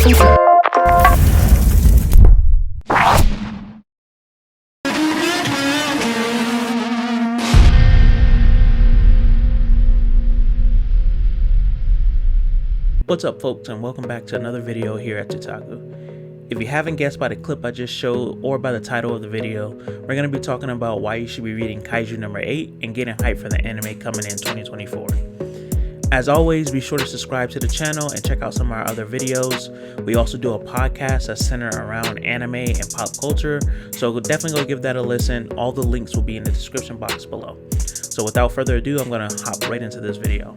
What's up, folks, and welcome back to another video here at TooTaku. If you haven't guessed by the clip I just showed or by the title of the video, we're going to be talking about why you should be reading Kaiju number 8 and getting hyped for the anime coming in 2024. As always, be sure to subscribe to the channel and check out some of our other videos. We also do a podcast that's centered around anime and pop culture, so definitely go give that a listen. All the links will be in the description box below. So without further ado, I'm going to hop right into this video.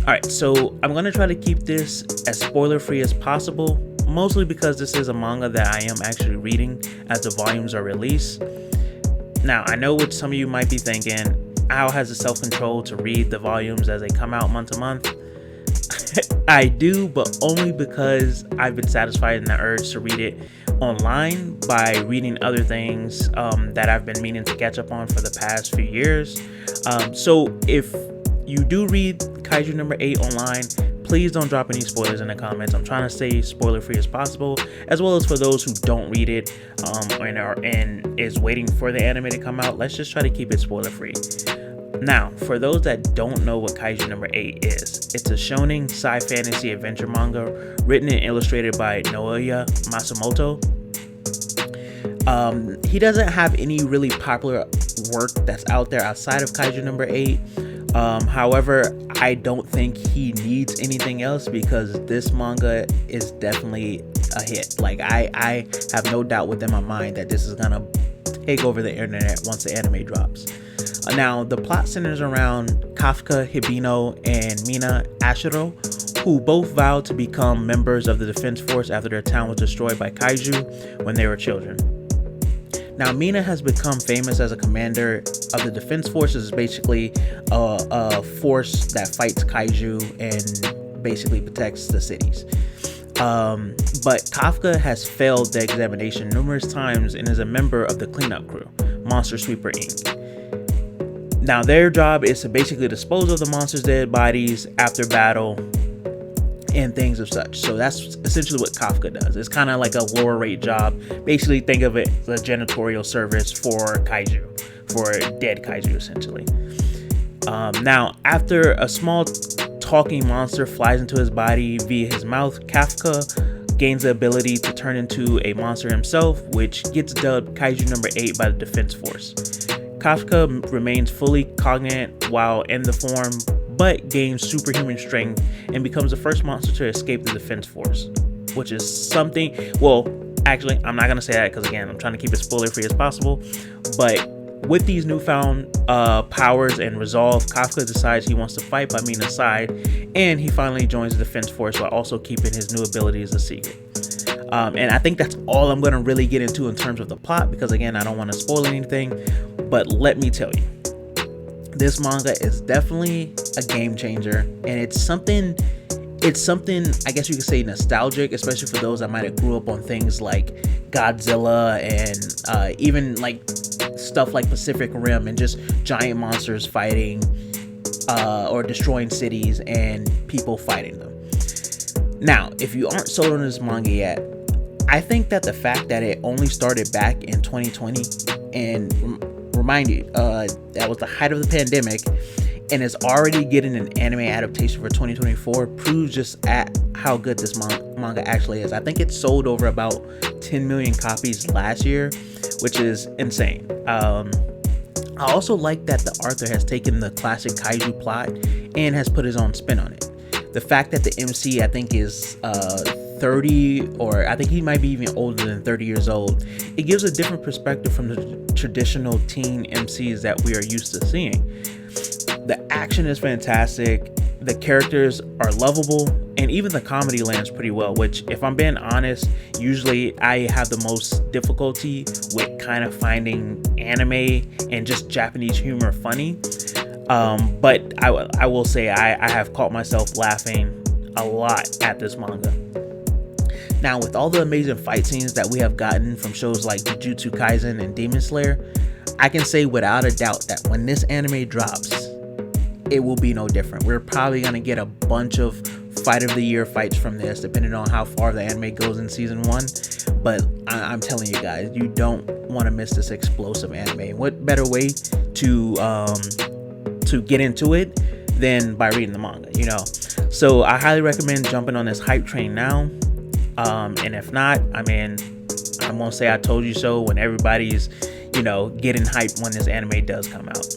Alright, so I'm going to try to keep this as spoiler free as possible, mostly because this is a manga that I am actually reading as the volumes are released. Now, I know what some of you might be thinking, Al has the self-control to read the volumes as they come out month to month. I do, but only because I've been satisfied in the urge to read it online by reading other things that I've been meaning to catch up on for the past few years. So if you do read Kaiju number 8 online, please don't drop any spoilers in the comments. I'm trying to stay spoiler free as possible, as well as for those who don't read it and is waiting for the anime to come out. Let's just try to keep it spoiler free. Now, for those that don't know what Kaiju number 8 is, it's a shonen sci-fantasy adventure manga written and illustrated by Naoya Matsumoto. He doesn't have any really popular work that's out there outside of Kaiju number 8. However, I don't think he needs anything else because this manga is definitely a hit. Like, I have no doubt within my mind that this is gonna take over the internet once the anime drops. Now, the plot centers around Kafka Hibino and Mina Ashiro, who both vowed to become members of the Defense Force after their town was destroyed by Kaiju when they were children. Now, Mina has become famous as a commander of the Defense Forces, basically a force that fights Kaiju and basically protects the cities. But Kafka has failed the examination numerous times and is a member of the cleanup crew, Monster Sweeper Inc. Now, their job is to basically dispose of the monsters' dead bodies after battle and things of such. So that's essentially what Kafka does. It's kind of like a lower rate job. Basically, think of it as a janitorial service for Kaiju, for dead Kaiju, essentially. Now, after a small talking monster flies into his body via his mouth, Kafka gains the ability to turn into a monster himself, which gets dubbed Kaiju number 8 by the Defense Force. Kafka remains fully cognate while in the form, but gains superhuman strength and becomes the first monster to escape the Defense Force, which is something. Well, actually, I'm not gonna say that because again, I'm trying to keep it spoiler free as possible. But with these newfound powers and resolve, Kafka decides he wants to fight by Mina's side, and he finally joins the Defense Force while also keeping his new abilities a secret. And I think that's all I'm gonna really get into in terms of the plot, because again, I don't want to spoil anything. But let me tell you, this manga is definitely a game changer, and it's something I guess you could say nostalgic, especially for those that might have grew up on things like Godzilla and even like stuff like Pacific Rim and just giant monsters fighting or destroying cities and people fighting them. Now, if you aren't sold on this manga yet, I think that the fact that it only started back in 2020, and remind you, that was the height of the pandemic, and is already getting an anime adaptation for 2024, proves just at how good this manga actually is. I think it sold over about 10 million copies last year, which is insane. I also like that the author has taken the classic Kaiju plot and has put his own spin on it. The fact that the MC, I think, is 30, or I think he might be even older than 30 years old, it gives a different perspective from the traditional teen MCs that we are used to seeing. The action is fantastic, the characters are lovable, and even the comedy lands pretty well, which, if I'm being honest, usually I have the most difficulty with kind of finding anime and just Japanese humor funny. But I will say I have caught myself laughing a lot at this manga. Now, with all the amazing fight scenes that we have gotten from shows like Jujutsu Kaisen and Demon Slayer, I can say without a doubt that when this anime drops, it will be no different. We're probably going to get a bunch of fight of the year fights from this, depending on how far the anime goes in season 1. But I'm telling you guys, you don't want to miss this explosive anime. What better way to get into it than by reading the manga, you know? So I highly recommend jumping on this hype train now. And if not, I mean, I won't say I told you so when everybody's, you know, getting hyped when this anime does come out.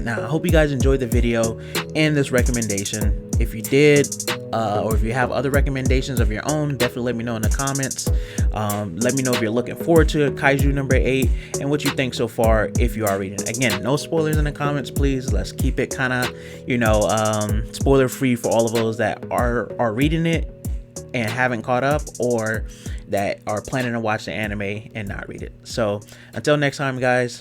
Now, I hope you guys enjoyed the video and this recommendation. If you did, or if you have other recommendations of your own, definitely let me know in the comments. Let me know if you're looking forward to Kaiju number 8 and what you think so far if you are reading it. Again, no spoilers in the comments, please. Let's keep it kind of, you know, spoiler free for all of those that are reading it and haven't caught up, or that are planning to watch the anime and not read it. So until next time, guys,